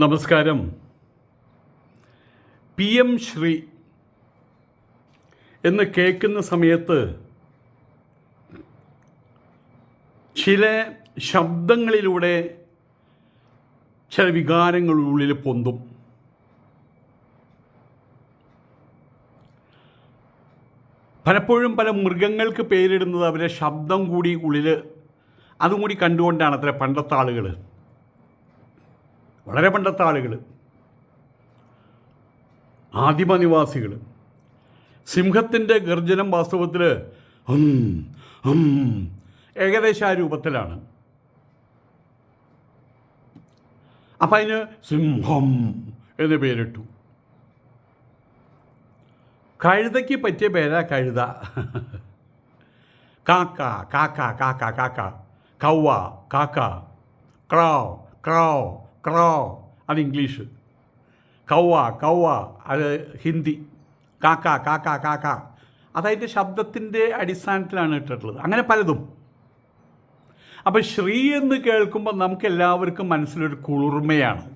നമസ്കാരം. PM ശ്രീ എന്ന് കേൾക്കുന്ന സമയത്ത് ചില ശബ്ദങ്ങളിലൂടെ ചില വികാരങ്ങൾ ഉള്ളിൽ പൊന്തും. പലപ്പോഴും പല മൃഗങ്ങൾക്ക് പേരിടുന്നത് അവരെ ശബ്ദം കൂടി ഉള്ളിൽ അതും കൂടി കണ്ടുകൊണ്ടാണ് അത്ര പണ്ടത്തെ ആളുകൾ, വളരെ പണ്ടത്തെ ആളുകൾ, ആദിമനിവാസികൾ. സിംഹത്തിൻ്റെ ഗർജനം വാസ്തവത്തിൽ ഏകദേശം ആ രൂപത്തിലാണ്. അപ്പം അതിന് സിംഹം എന്ന് പേരിട്ടു. കഴുതയ്ക്ക് പറ്റിയ പേരാ കഴുത. കാക്ക കാക്ക കാക്ക കാക്ക, കൗവ കാക്ക, ക്രോ ക്രോ ക്രോ അത് ഇംഗ്ലീഷ്, കൗവ കൗവ അത് ഹിന്ദി, കാക്ക കാക്ക കാക്ക അതതിൻ്റെ ശബ്ദത്തിൻ്റെ അടിസ്ഥാനത്തിലാണ് ഇട്ടിട്ടുള്ളത്. അങ്ങനെ പലതും. അപ്പം ശ്രീ എന്ന് കേൾക്കുമ്പോൾ നമുക്ക് എല്ലാവർക്കും മനസ്സിലൊരു കുളിർമയാണ്.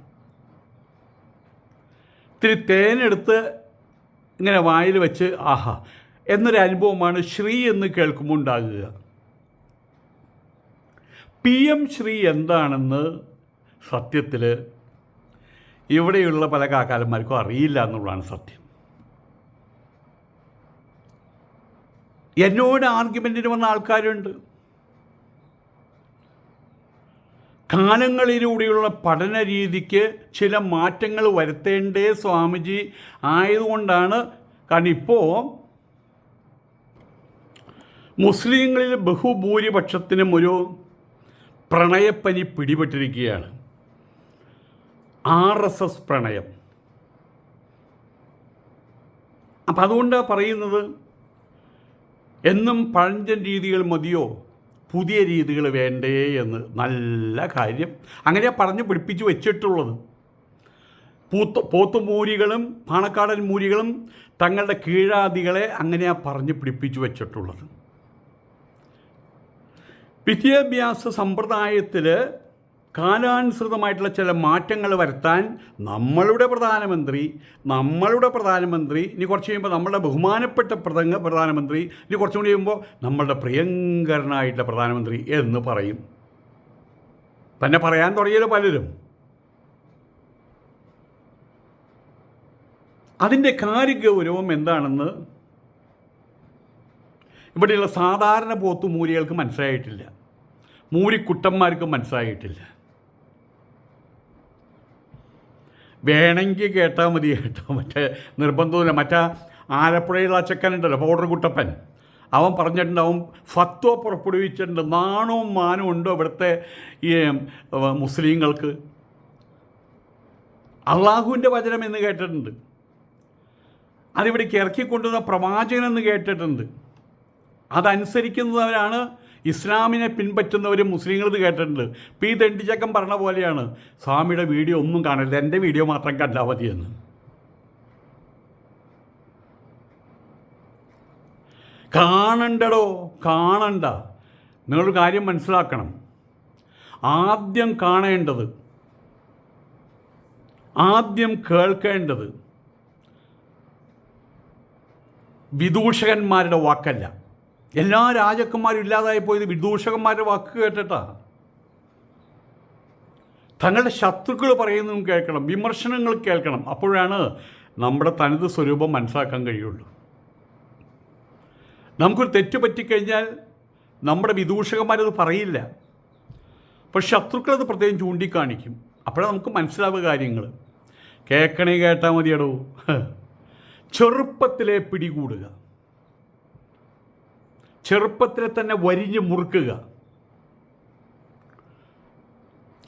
ഇത്തിരി തേനെടുത്ത് ഇങ്ങനെ വായിൽ വെച്ച് ആഹാ എന്നൊരു അനുഭവമാണ് ശ്രീ എന്ന് കേൾക്കുമ്പോൾ ഉണ്ടാകുക. PM ശ്രീ എന്താണെന്ന് സത്യത്തിൽ ഇവിടെയുള്ള പല കാക്കാലന്മാർക്കും അറിയില്ല എന്നുള്ളതാണ് സത്യം. എന്നോട് ആർഗ്യുമെൻറ്റിന് വന്ന ആൾക്കാരുണ്ട്. കാലങ്ങളിലൂടെയുള്ള പഠന രീതിക്ക് ചില മാറ്റങ്ങൾ വരുത്തേണ്ടേ സ്വാമിജി ആയതുകൊണ്ടാണ്. കാരണം ഇപ്പോൾ മുസ്ലിങ്ങളിൽ ബഹുഭൂരിപക്ഷത്തിനും ഒരു പ്രണയപ്പനി പിടിപെട്ടിരിക്കുകയാണ്. RSS പ്രണയം. അപ്പം അതുകൊണ്ടാണ് പറയുന്നത്, എന്നും പഴഞ്ചൻ രീതികൾ മതിയോ, പുതിയ രീതികൾ വേണ്ടേ എന്ന്. നല്ല കാര്യം. അങ്ങനെയാണ് പറഞ്ഞ് പിടിപ്പിച്ച് വെച്ചിട്ടുള്ളത്. പോത്തുമൂരികളും പാണക്കാടൻ മൂരികളും തങ്ങളുടെ കീഴാദികളെ അങ്ങനെയാണ് പറഞ്ഞ് പിടിപ്പിച്ച് വെച്ചിട്ടുള്ളത്. വിദ്യാഭ്യാസ സമ്പ്രദായത്തിൽ കാലാനുസൃതമായിട്ടുള്ള ചില മാറ്റങ്ങൾ വരുത്താൻ നമ്മളുടെ പ്രധാനമന്ത്രി ഇനി കുറച്ച് കഴിയുമ്പോൾ നമ്മളുടെ ബഹുമാനപ്പെട്ട പ്രധാനമന്ത്രി, ഇനി കുറച്ചും കൂടി കഴിയുമ്പോൾ നമ്മളുടെ പ്രിയങ്കരനായിട്ടുള്ള പ്രധാനമന്ത്രി എന്ന് പറയും. തന്നെ പറയാൻ തുടങ്ങിയല്ലോ പലരും. അതിൻ്റെ കാര്യഗൗരവം എന്താണെന്ന് ഇവിടെയുള്ള സാധാരണ പോത്തുമൂരികൾക്ക് മനസ്സിലായിട്ടില്ല, മൂരിക്കുട്ടന്മാർക്ക് മനസ്സിലായിട്ടില്ല. വേണമെങ്കിൽ കേട്ടാൽ മതി കേട്ടോ, മറ്റേ നിർബന്ധമില്ല. മറ്റേ ആലപ്പുഴയിലുള്ള ചെക്കനുണ്ടല്ലോ പൗഡർ കുട്ടപ്പൻ, അവൻ പറഞ്ഞിട്ടുണ്ട്, അവൻ ഫത്വ പുറപ്പെടുവിച്ചിട്ടുണ്ട്. നാണവും മാനവും ഉണ്ടോ ഇവിടുത്തെ ഈ മുസ്ലിങ്ങൾക്ക്? അള്ളാഹുവിൻ്റെ വചനം എന്ന് കേട്ടിട്ടുണ്ട്, അതിവിടേക്ക് ഇറക്കിക്കൊണ്ടുവന്ന പ്രവാചകനെന്ന് കേട്ടിട്ടുണ്ട്. അതനുസരിക്കുന്നവരാണ് ഇസ്ലാമിനെ പിൻപറ്റുന്നവർ മുസ്ലിങ്ങൾ എന്ന് കേട്ടിട്ടുണ്ട്. ഈ തെണ്ടിച്ചക്കം പറഞ്ഞ പോലെയാണ്, സ്വാമിയുടെ വീഡിയോ ഒന്നും കാണരുത്, എൻ്റെ വീഡിയോ മാത്രം കണ്ടാൽ മതിയെന്ന്. കാണണ്ടടോ, കാണണ്ട. നിങ്ങളൊരു കാര്യം മനസ്സിലാക്കണം. ആദ്യം കാണേണ്ടത്, ആദ്യം കേൾക്കേണ്ടത് വിദൂഷകന്മാരുടെ വാക്കല്ല. എല്ലാ രാജാക്കന്മാരും ഇല്ലാതായി പോയത് വിദൂഷകന്മാരുടെ വാക്ക് കേട്ടിട്ടാ. തങ്ങളുടെ ശത്രുക്കൾ പറയുന്നതും കേൾക്കണം, വിമർശനങ്ങൾ കേൾക്കണം. അപ്പോഴാണ് നമ്മുടെ തനത് സ്വരൂപം മനസ്സിലാക്കാൻ കഴിയുള്ളൂ. നമുക്കൊരു തെറ്റ് പറ്റിക്കഴിഞ്ഞാൽ നമ്മുടെ വിദൂഷകന്മാരത് പറയില്ല, പക്ഷെ ശത്രുക്കളത് പ്രത്യേകം ചൂണ്ടിക്കാണിക്കും. അപ്പോഴാണ് നമുക്ക് മനസ്സിലാവുക കാര്യങ്ങൾ. കേൾക്കണേ കേട്ടാൽ മതിയടോ. ചെറുപ്പത്തിലെ പിടികൂടുക, ചെറുപ്പത്തിലെ തന്നെ വരിഞ്ഞ് മുറുക്കുക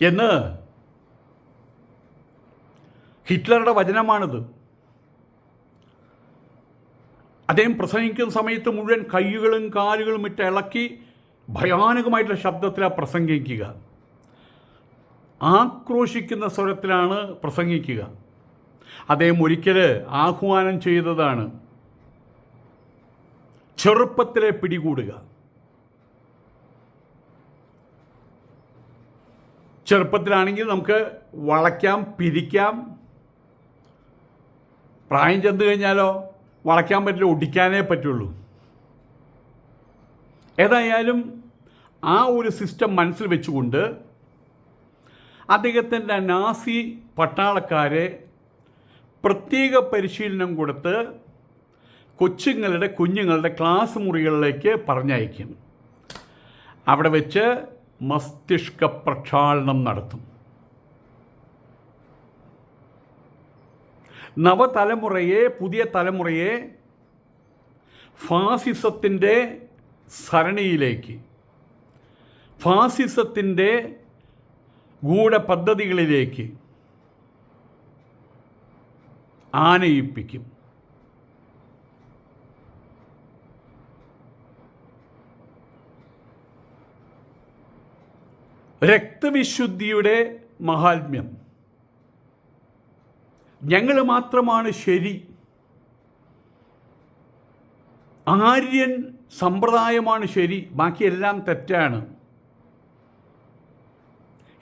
എന്ന് ഹിറ്റ്ലറുടെ വചനമാണിത്. അദ്ദേഹം പ്രസംഗിക്കുന്ന സമയത്ത് മുഴുവൻ കൈകളും കാലുകളും ഇട്ട് ഇളക്കി ഭയാനകമായിട്ടുള്ള ശബ്ദത്തിലാണ് പ്രസംഗിക്കുക. ആക്രോശിക്കുന്ന സ്വരത്തിലാണ് പ്രസംഗിക്കുക. അദ്ദേഹം ഒരിക്കൽ ആഹ്വാനം ചെയ്തതാണ്, ചെറുപ്പത്തിലെ പിടികൂടുക. ചെറുപ്പത്തിലാണെങ്കിൽ നമുക്ക് വളയ്ക്കാം, പിരിക്കാം. പ്രായം ചെന്ന് കഴിഞ്ഞാലോ വളയ്ക്കാൻ പറ്റില്ല, ഒടിക്കാനേ പറ്റുള്ളൂ. ഏതായാലും ആ ഒരു സിസ്റ്റം മനസ്സിൽ വെച്ചുകൊണ്ട് അദ്ദേഹത്തിൻ്റെ നാസി പട്ടാളക്കാരെ പ്രത്യേക പരിശീലനം കൊടുത്ത് കുഞ്ഞുങ്ങളുടെ ക്ലാസ് മുറികളിലേക്ക് പറഞ്ഞയക്കും. അവിടെ വെച്ച് മസ്തിഷ്ക പ്രക്ഷാളനം നടത്തും. പുതിയ തലമുറയെ ഫാസിസത്തിൻ്റെ സരണിയിലേക്ക്, ഫാസിസത്തിൻ്റെ ഗൂഢപദ്ധതികളിലേക്ക് ആനയിപ്പിക്കും. രക്തവിശുദ്ധിയുടെ മഹാത്മ്യം. ഞങ്ങൾ മാത്രമാണ് ശരി, ആര്യൻ സമ്പ്രദായമാണ് ശരി, ബാക്കിയെല്ലാം തെറ്റാണ്.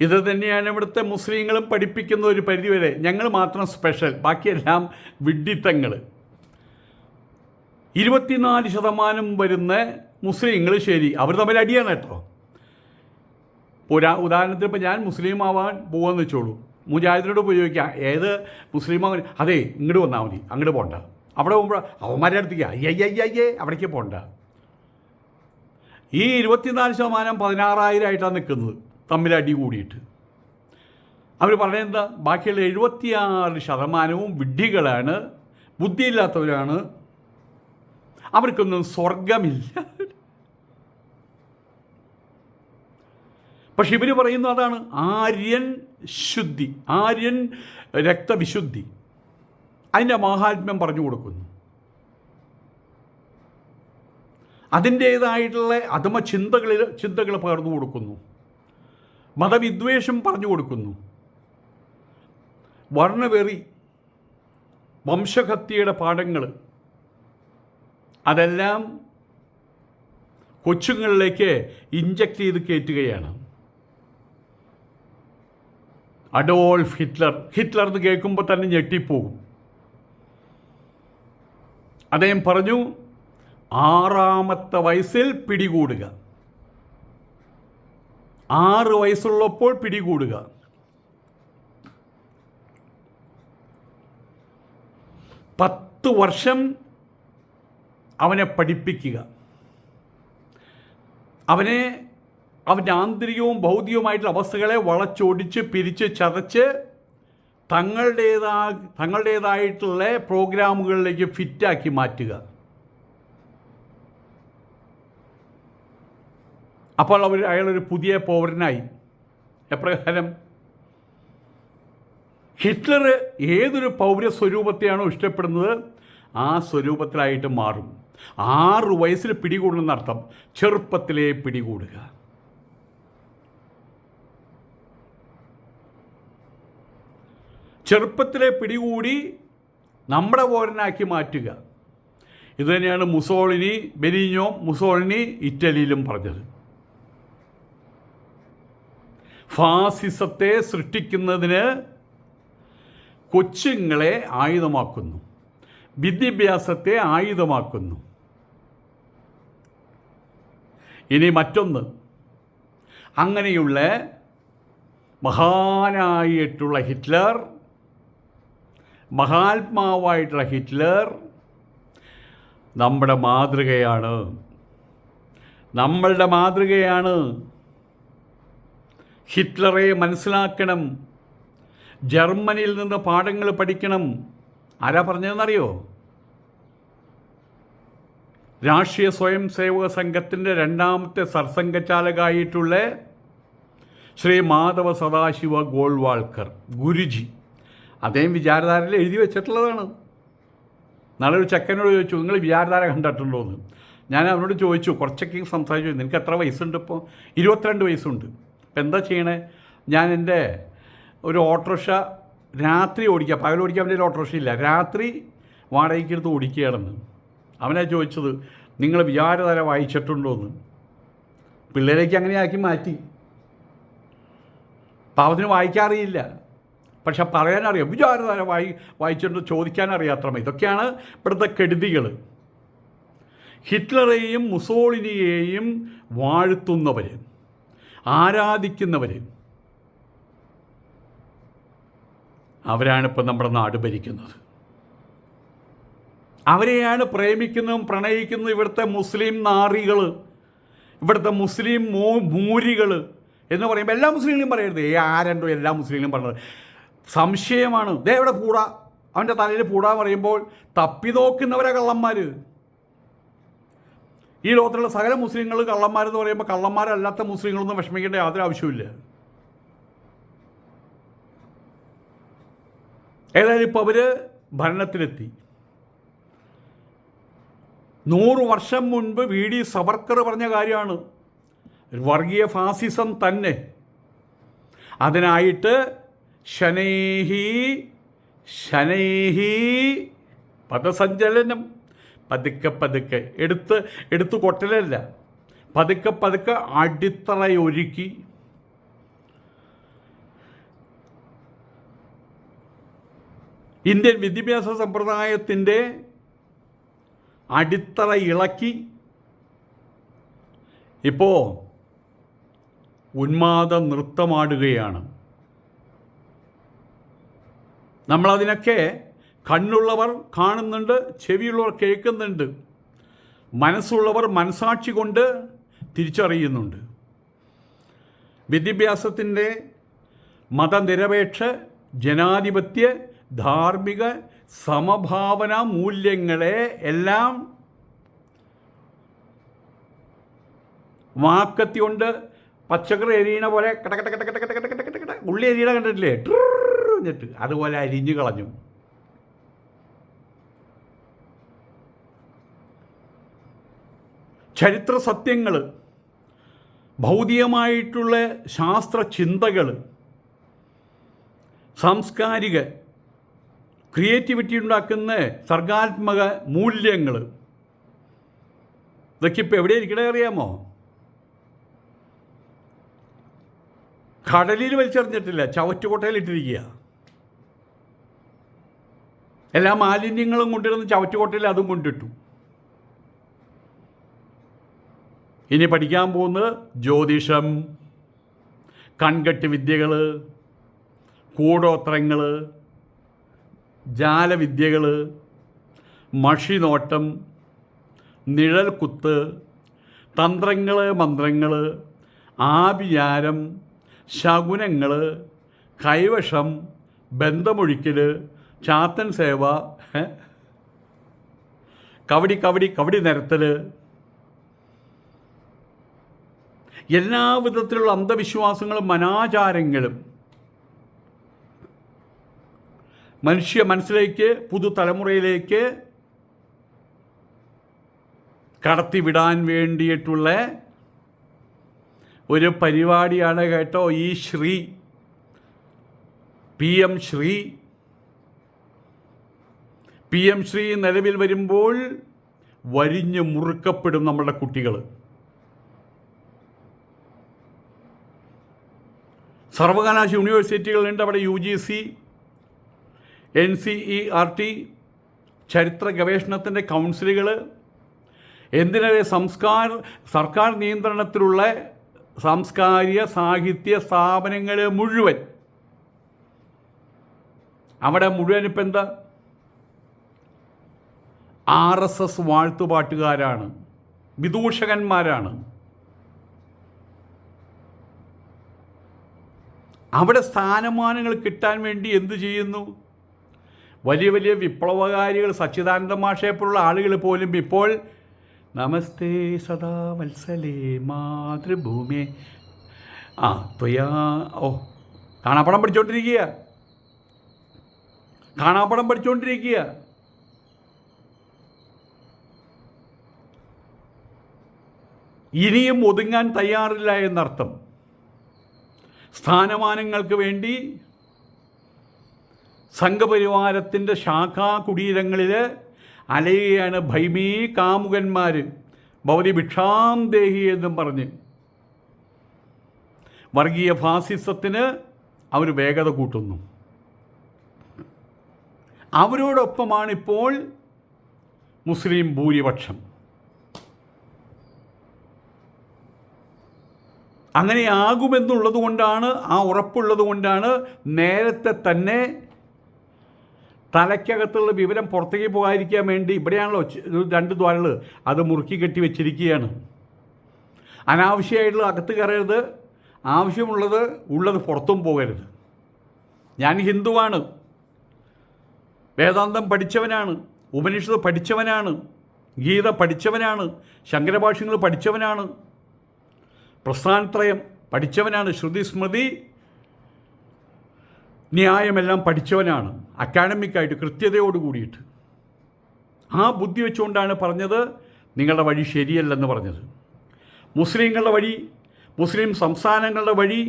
ഇത് തന്നെയാണ് ഇവിടുത്തെ മുസ്ലിങ്ങളും പഠിപ്പിക്കുന്ന ഒരു പരിധിവരെ. ഞങ്ങൾ മാത്രം സ്പെഷ്യൽ, ബാക്കിയെല്ലാം വിഡ്ഢിത്തങ്ങൾ. 24% വരുന്ന മുസ്ലിങ്ങൾ ശരി, അവർ തമ്മിൽ അടിയാണ് കേട്ടോ. ഉദാഹരണത്തിന് ഇപ്പോൾ ഞാൻ മുസ്ലിം ആവാൻ പോകാമെന്ന് വെച്ചോളൂ, മുജാഹിദിനോട് പോയി ചോദിക്കാം ഏത് മുസ്ലിം ആവാൻ, അതെ ഇങ്ങോട്ട് വന്നാൽ മതി, അങ്ങോട്ട് പോകണ്ട. അവിടെ പോകുമ്പോൾ അവന്മാരുടെ അടുത്തേക്ക് അയ്യയ്യയ്യേ അവിടേക്ക് പോകണ്ട. ഈ 24% 16,000 ആയിട്ടാണ് നിൽക്കുന്നത്, തമ്മിൽ അടി കൂടിയിട്ട്. അവർ പറയുന്നത് ബാക്കിയുള്ള 76% വിഡ്ഢികളാണ്, ബുദ്ധിയില്ലാത്തവരാണ്, അവർക്കൊന്നും സ്വർഗമില്ല. പക്ഷെ ഇവർ പറയുന്നു അതാണ് ആര്യൻ ശുദ്ധി, ആര്യൻ രക്തവിശുദ്ധി. അതിൻ്റെ മാഹാത്മ്യം പറഞ്ഞു കൊടുക്കുന്നു. അതിൻ്റേതായിട്ടുള്ള അധമ ചിന്തകൾ പകർന്നു കൊടുക്കുന്നു. മതവിദ്വേഷം പറഞ്ഞു കൊടുക്കുന്നു. വർണ്ണവെറി, വംശഹത്യയുടെ പാഠങ്ങൾ അതെല്ലാം കൊച്ചുങ്ങളിലേക്ക് ഇഞ്ചക്ട് ചെയ്ത് കയറ്റുകയാണ്. അഡോൾഫ് ഹിറ്റ്ലർ എന്ന് കേൾക്കുമ്പോൾ തന്നെ ഞെട്ടിപ്പോകും. അദ്ദേഹം പറഞ്ഞു 6ാമത്തെ വയസ്സിൽ പിടികൂടുക, 6 വയസ്സുള്ളപ്പോൾ പിടികൂടുക. പത്ത് വർഷം അവനെ പഠിപ്പിക്കുക, അവൻ്റെ ആന്തരികവും ഭൗതികവുമായിട്ടുള്ള അവസ്ഥകളെ വളച്ചൊടിച്ച് പിരിച്ച് ചതച്ച് തങ്ങളുടേതായിട്ടുള്ള പ്രോഗ്രാമുകളിലേക്ക് ഫിറ്റാക്കി മാറ്റുക. അപ്പോൾ അയാളൊരു പുതിയ പൗരനായി. എപ്രകാരം? ഹിറ്റ്ലർ ഏതൊരു പൗരസ്വരൂപത്തെയാണോ ഇഷ്ടപ്പെടുന്നത് ആ സ്വരൂപത്തിലായിട്ട് മാറും. 6 വയസ്സിൽ പിടികൂടുന്നർത്ഥം, ചെറുപ്പത്തിലേ പിടികൂടുക. ചെറുപ്പത്തിലെ പിടികൂടി നമ്മുടെ പൗരനാക്കി മാറ്റുക. ഇതുതന്നെയാണ് ബെനിഞ്ഞോ മുസോളിനി ഇറ്റലിയിലും പറഞ്ഞത്. ഫാസിസത്തെ സൃഷ്ടിക്കുന്നതിന് കൊച്ചുങ്ങളെ ആയുധമാക്കുന്നു, വിദ്യാഭ്യാസത്തെ ആയുധമാക്കുന്നു. ഇനി മറ്റൊന്ന്, അങ്ങനെയുള്ള മഹാനായിട്ടുള്ള ഹിറ്റ്ലർ, മഹാത്മാവായിട്ടുള്ള ഹിറ്റ്ലർ നമ്മുടെ മാതൃകയാണ്, നമ്മളുടെ മാതൃകയാണ്. ഹിറ്റ്ലറെ മനസ്സിലാക്കണം, ജർമ്മനിയിൽ നിന്ന് പാഠങ്ങൾ പഠിക്കണം. ആരാ പറഞ്ഞതെന്നറിയോ? രാഷ്ട്രീയ സ്വയം സേവക സംഘത്തിൻ്റെ 2ാമത്തെ സർസംഘചാലകായിട്ടുള്ള ശ്രീ മാധവ സദാശിവ ഗോൾവാൾക്കർ ഗുരുജി. അദ്ദേഹം വിചാരധാരയിൽ എഴുതി വെച്ചിട്ടുള്ളതാണ്. നാളെ ഒരു ചെക്കനോട് ചോദിച്ചു, നിങ്ങൾ വിചാരധാര കണ്ടിട്ടുണ്ടോ എന്ന്. ഞാൻ അവനോട് ചോദിച്ചു, കുറച്ചൊക്കെ സംസാരിച്ചു, നിനക്ക് എത്ര വയസ്സുണ്ട്? ഇപ്പോൾ 22 വയസ്സുണ്ട്. ഇപ്പം എന്താ ചെയ്യണേ? ഞാൻ എൻ്റെ ഒരു ഓട്ടോറിക്ഷ രാത്രി ഓടിക്കുക, പകൽ ഓടിക്കാൻ വേണ്ടി ഒരു ഓട്ടോറിക്ഷ ഇല്ല, രാത്രി വാടകയ്ക്ക് എടുത്ത് ഓടിക്കുകയാണെന്ന്. അവനാ ചോദിച്ചത്, നിങ്ങൾ വിചാരധാര വായിച്ചിട്ടുണ്ടോ എന്ന്. പിള്ളേരേക്ക് അങ്ങനെ ആക്കി മാറ്റി. പാവത്തിന് വായിക്കാറിയില്ല, പക്ഷെ പറയാനറിയാം. വിചാരധാര വായിച്ചിട്ട് ചോദിക്കാനറിയാത്രമേ. ഇതൊക്കെയാണ് ഇവിടുത്തെ കെടുതികൾ. ഹിറ്റ്ലറെയും മുസോളിനിയെയും വാഴ്ത്തുന്നവർ, ആരാധിക്കുന്നവർ, അവരാണിപ്പോൾ നമ്മുടെ നാട് ഭരിക്കുന്നത്. അവരെയാണ് പ്രേമിക്കുന്നതും പ്രണയിക്കുന്നതും ഇവിടുത്തെ മുസ്ലിം നാറികൾ, ഇവിടുത്തെ മുസ്ലിം മൂരികൾ എന്ന് പറയുമ്പോൾ എല്ലാ മുസ്ലിങ്ങളും പറയരുത്. ആരണ്ടോ എല്ലാ മുസ്ലിങ്ങളും പറഞ്ഞത് സംശയമാണ്. ദേ എവിടെ പൂടാ, അവൻ്റെ തലയിൽ പൂടാ പറയുമ്പോൾ തപ്പി നോക്കുന്നവരെ കള്ളന്മാർ. ഈ ലോകത്തിലുള്ള സകല മുസ്ലിങ്ങൾ കള്ളന്മാരെന്ന് പറയുമ്പോൾ കള്ളന്മാരല്ലാത്ത മുസ്ലിങ്ങളൊന്നും വിഷമിക്കേണ്ട യാതൊരു ആവശ്യമില്ല. ഏതായാലും ഇപ്പോൾ അവർ ഭരണത്തിലെത്തി. 100 വർഷം മുൻപ് VD സവർക്കർ പറഞ്ഞ കാര്യമാണ്, വർഗീയ ഫാസിസം തന്നെ. അതിനായിട്ട് ശനൈഹി പദസഞ്ചലനം, പതുക്കെ പതുക്കെ എടുത്ത് കൊട്ടലല്ല, പതുക്കെ പതുക്കെ അടിത്തറയൊരുക്കി ഇന്ത്യൻ വിദ്യാഭ്യാസ സമ്പ്രദായത്തിൻ്റെ അടിത്തറ ഇളക്കി ഇപ്പോൾ ഉന്മാദ നൃത്തമാടുകയാണ്. നമ്മളതിനൊക്കെ കണ്ണുള്ളവർ കാണുന്നുണ്ട്, ചെവിയുള്ളവർ കേൾക്കുന്നുണ്ട്, മനസ്സുള്ളവർ മനസാക്ഷി കൊണ്ട് തിരിച്ചറിയുന്നുണ്ട്. വിദ്യാഭ്യാസത്തിൻ്റെ മതനിരപേക്ഷ, ജനാധിപത്യ, ധാർമ്മിക, സമഭാവന മൂല്യങ്ങളെ എല്ലാം വാക്കത്തി കൊണ്ട് പച്ചക്കറി എരിയണ പോലെ കട്ട ഉള്ളി എരിയണ കണ്ടിട്ടില്ലേ, എന്നിട്ട് അതുപോലെ അരിഞ്ഞു കളഞ്ഞു. ചരിത്ര സത്യങ്ങൾ, ഭൗതികമായിട്ടുള്ള ശാസ്ത്ര ചിന്തകൾ, സാംസ്കാരിക ക്രിയേറ്റിവിറ്റി ഉണ്ടാക്കുന്ന സർഗാത്മക മൂല്യങ്ങൾ, ഇതൊക്കെ ഇപ്പോൾ എവിടെ ഇരിക്കണേ അറിയാമോ? കടലിൽ വലിച്ചെറിഞ്ഞിട്ടില്ല, ചവറ്റുകൊട്ടയിലിട്ടിരിക്കുക. എല്ലാ മാലിന്യങ്ങളും കൊണ്ടിരുന്ന് ചവറ്റുകൊട്ടയിൽ അതും കൊണ്ടിട്ടു. ഇനി പഠിക്കാൻ പോകുന്നത് ജ്യോതിഷം, കൺകെട്ട് വിദ്യകൾ, കൂടോത്രങ്ങൾ, ജാലവിദ്യകൾ, മഷിനോട്ടം, നിഴൽ കുത്ത്, തന്ത്രങ്ങൾ, മന്ത്രങ്ങൾ, ആഭിചാരം, ശകുനങ്ങൾ, കൈവശം, ബന്ധമൊഴിക്കൽ, ചാത്തൻ സേവ, കവടി നിരത്തൽ, എല്ലാ വിധത്തിലുള്ള അന്ധവിശ്വാസങ്ങളും അനാചാരങ്ങളും മനുഷ്യ മനസ്സിലേക്ക്, പുതുതലമുറയിലേക്ക് കടത്തിവിടാൻ വേണ്ടിയിട്ടുള്ള ഒരു പരിപാടിയാണ് കേട്ടോ ഈ PM ശ്രീ നിലവിൽ വരുമ്പോൾ വരിഞ്ഞ് മുറുക്കപ്പെടും നമ്മളുടെ കുട്ടികൾ. സർവകലാശാല യൂണിവേഴ്സിറ്റികളുണ്ട് അവിടെ, UGC, NCERT, ചരിത്ര ഗവേഷണത്തിൻ്റെ കൗൺസിലുകൾ, എന്തിനേറെ സർക്കാർ നിയന്ത്രണത്തിലുള്ള സാംസ്കാരിക സാഹിത്യ സ്ഥാപനങ്ങൾ മുഴുവൻ. അവിടെ മുഴുവൻ ഇപ്പം എന്താ, RSS വാഴ്ത്തുപാട്ടുകാരാണ്, വിദൂഷകന്മാരാണ്. അവിടെ സ്ഥാനമാനങ്ങൾ കിട്ടാൻ വേണ്ടി എന്തു ചെയ്യുന്നു? വലിയ വലിയ വിപ്ലവകാരികൾ, സച്ചിദാനന്ദ മാഷയെപ്പോലുള്ള ആളുകൾ പോലും ഇപ്പോൾ നമസ്തേ സദാ വത്സലേ മാതൃഭൂമി ത്വയാ കാണാപ്പടം പഠിച്ചുകൊണ്ടിരിക്കുക. ഇനിയും ഒതുങ്ങാൻ തയ്യാറില്ല എന്നർത്ഥം. സ്ഥാനമാനങ്ങൾക്ക് വേണ്ടി സംഘപരിവാരത്തിൻ്റെ ശാഖാ കുടീരങ്ങളിൽ അലയുകയാണ് ഭൈമീ കാമുകന്മാർ, ഭവതി ഭിക്ഷാം ദേഹി എന്നും പറഞ്ഞ്. വർഗീയ ഫാസിസത്തിന് അവർ വേഗത കൂട്ടുന്നു. അവരോടൊപ്പമാണിപ്പോൾ മുസ്ലിം ഭൂരിപക്ഷം. അങ്ങനെയാകുമെന്നുള്ളത് കൊണ്ടാണ്, ആ ഉറപ്പുള്ളത് കൊണ്ടാണ് നേരത്തെ തന്നെ തലയ്ക്കകത്തുള്ള വിവരം പുറത്തേക്ക് പോകാതിരിക്കാൻ വേണ്ടി ഇവിടെയാണല്ലോ 2 ദ്വാരങ്ങൾ അത് മുറുക്കി കെട്ടി വെച്ചിരിക്കുകയാണ്. അനാവശ്യമായിട്ടുള്ള അകത്ത് കയറരുത്, ആവശ്യമുള്ളത് പുറത്തും പോകരുത്. ഞാൻ ഹിന്ദുവാണ്, വേദാന്തം പഠിച്ചവനാണ്, ഉപനിഷത്ത് പഠിച്ചവനാണ്, ഗീത പഠിച്ചവനാണ്, ശങ്കരഭാഷ്യങ്ങൾ പഠിച്ചവനാണ്, പ്രസ്ഥാനത്രയം പഠിച്ചവനാണ്, ശ്രുതി സ്മൃതി ന്യായമെല്ലാം പഠിച്ചവനാണ്, അക്കാഡമിക്കായിട്ട് കൃത്യതയോട് കൂടിയിട്ട്. ആ ബുദ്ധി വെച്ചുകൊണ്ടാണ് പറഞ്ഞത് നിങ്ങളുടെ വഴി ശരിയല്ലെന്ന് പറഞ്ഞത്. മുസ്ലിങ്ങളുടെ വഴി, മുസ്ലിം സംസ്ഥാനങ്ങളുടെ വഴി,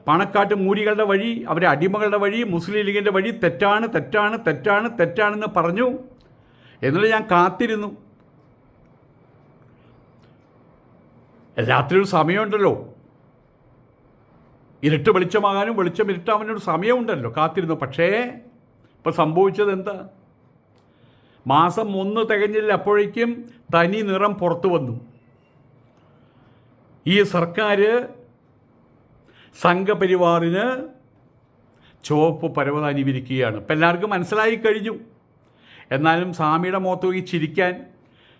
പാണക്കാട്ട് മൂരികളുടെ വഴി, അവരെ അടിമകളുടെ വഴി, മുസ്ലിം ലീഗിൻ്റെ വഴി തെറ്റാണെന്ന് പറഞ്ഞു. എന്നിട്ട് ഞാൻ കാത്തിരുന്നു. രാത്രി ഒരു സമയമുണ്ടല്ലോ, ഇരുട്ട് വെളിച്ചമാകാനും വെളിച്ചം ഇരുട്ടാവാനും ഒരു സമയമുണ്ടല്ലോ, കാത്തിരുന്നു. പക്ഷേ ഇപ്പം സംഭവിച്ചത് എന്താ? മാസം 1 തികഞ്ഞില്ല, അപ്പോഴേക്കും തനി നിറം പുറത്തു വന്നു. ഈ സർക്കാർ സംഘപരിവാറിന് ചുവപ്പ് പരവതാനി വിരിക്കുകയാണ്. ഇപ്പം എല്ലാവർക്കും മനസ്സിലായി കഴിഞ്ഞു. എന്നാലും സ്വാമിയുടെ മുഖത്ത് പോയി ചിരിക്കാൻ,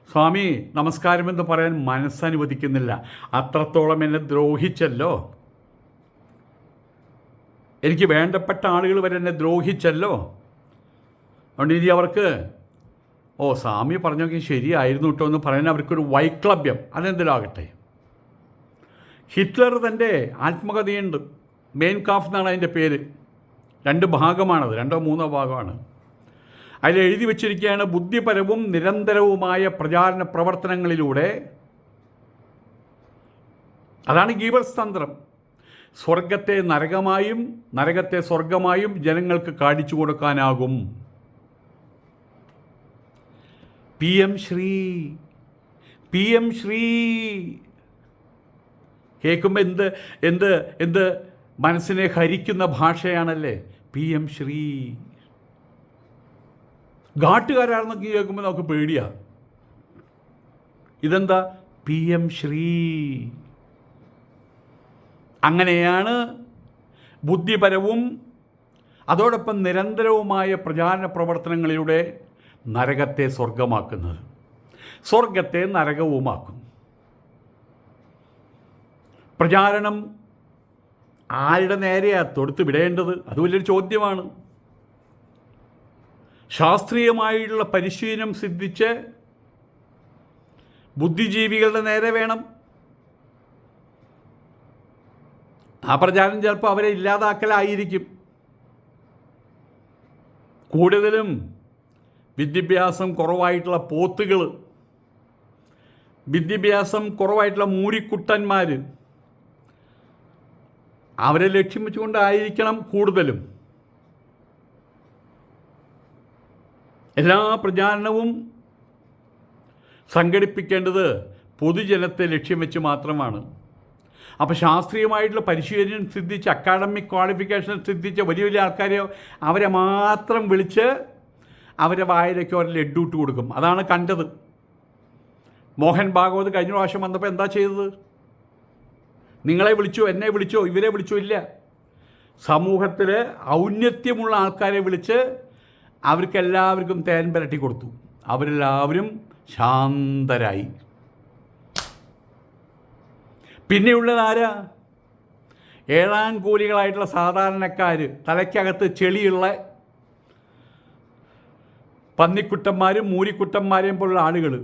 സ്വാമി നമസ്കാരമെന്ന് പറയാൻ മനസ്സനുവദിക്കുന്നില്ല. അത്രത്തോളം എന്നെ ദ്രോഹിച്ചല്ലോ, എനിക്ക് വേണ്ടപ്പെട്ട ആളുകൾ വരെ എന്നെ ദ്രോഹിച്ചല്ലോ. അതുകൊണ്ട് ഇനി അവർക്ക് സ്വാമി പറഞ്ഞൊക്കെ ശരിയായിരുന്നു കേട്ടോ എന്ന് പറയാൻ അവർക്കൊരു വൈക്ലഭ്യം, അതെന്തിലാകട്ടെ. ഹിറ്റ്ലർ തൻ്റെ ആത്മകഥയുണ്ട്, മെയിൻ കാഫ് എന്നാണ് അതിൻ്റെ പേര്. 2 ഭാഗമാണത്, 2 3 ഭാഗമാണ്. അതിൽ എഴുതി വച്ചിരിക്കുകയാണ്, ബുദ്ധിപരവും നിരന്തരവുമായ പ്രചാരണ പ്രവർത്തനങ്ങളിലൂടെ, അതാണ് ഗീബൽസ് തന്ത്രം, സ്വർഗത്തെ നരകമായും നരകത്തെ സ്വർഗമായും ജനങ്ങൾക്ക് കാണിച്ചു കൊടുക്കാനാകും. PM ശ്രീ കേൾക്കുമ്പോൾ എന്ത് മനസ്സിനെ ഹരിക്കുന്ന ഭാഷയാണല്ലേ PM ശ്രീ. ഘാട്ടുകാരാണെന്നൊക്കെ കേൾക്കുമ്പോൾ നമുക്ക് പേടിയാണ്. ഇതെന്താ PM ശ്രീ? അങ്ങനെയാണ് ബുദ്ധിപരവും അതോടൊപ്പം നിരന്തരവുമായ പ്രചാരണ പ്രവർത്തനങ്ങളിലൂടെ നരകത്തെ സ്വർഗമാക്കുന്നത്, സ്വർഗത്തെ നരകവുമാക്കും. പ്രചാരണം ആരുടെ നേരെയാണ് തൊടുത്ത് വിടേണ്ടത്? അത് വലിയൊരു ചോദ്യമാണ്. ശാസ്ത്രീയമായിട്ടുള്ള പരിശീലനം സിദ്ധിച്ച് ബുദ്ധിജീവികളുടെ നേരെ വേണം. ആ പ്രചാരണം ചിലപ്പോൾ അവരെ ഇല്ലാതാക്കലായിരിക്കും. കൂടുതലും വിദ്യാഭ്യാസം കുറവായിട്ടുള്ള പോത്തുകൾ, വിദ്യാഭ്യാസം കുറവായിട്ടുള്ള മൂരിക്കുട്ടന്മാർ, അവരെ ലക്ഷ്യം വെച്ചുകൊണ്ടായിരിക്കണം കൂടുതലും. എല്ലാ പ്രചാരണവും സംഘടിപ്പിക്കേണ്ടത് പൊതുജനത്തെ ലക്ഷ്യം വെച്ച് മാത്രമാണ്. അപ്പോൾ ശാസ്ത്രീയമായിട്ടുള്ള പരിശീലനം സിദ്ധിച്ച്, അക്കാഡമിക് ക്വാളിഫിക്കേഷൻ സിദ്ധിച്ച വലിയ വലിയ ആൾക്കാരെ അവരെ മാത്രം വിളിച്ച് അവരെ വായിലേക്ക് അവർ ലഡ്ഡൂട്ട് കൊടുക്കും. അതാണ് കണ്ടത്. മോഹൻ ഭാഗവത് കഴിഞ്ഞ പ്രാവശ്യം വന്നപ്പോൾ എന്താ ചെയ്തത്? നിങ്ങളെ വിളിച്ചോ, എന്നെ വിളിച്ചോ, ഇവരെ വിളിച്ചോ? ഇല്ല. സമൂഹത്തിൽ ഔന്നത്യമുള്ള ആൾക്കാരെ വിളിച്ച് അവർക്കെല്ലാവർക്കും തേൻ പുരട്ടി കൊടുത്തു. അവരെല്ലാവരും ശാന്തരായി. പിന്നെയുള്ളത് ആരാ? ഏഴാംകൂലികളായിട്ടുള്ള സാധാരണക്കാർ, തലയ്ക്കകത്ത് ചെളിയുള്ള പന്നിക്കുട്ടന്മാരും മൂരിക്കുട്ടന്മാരെയും പോലുള്ള ആളുകൾ.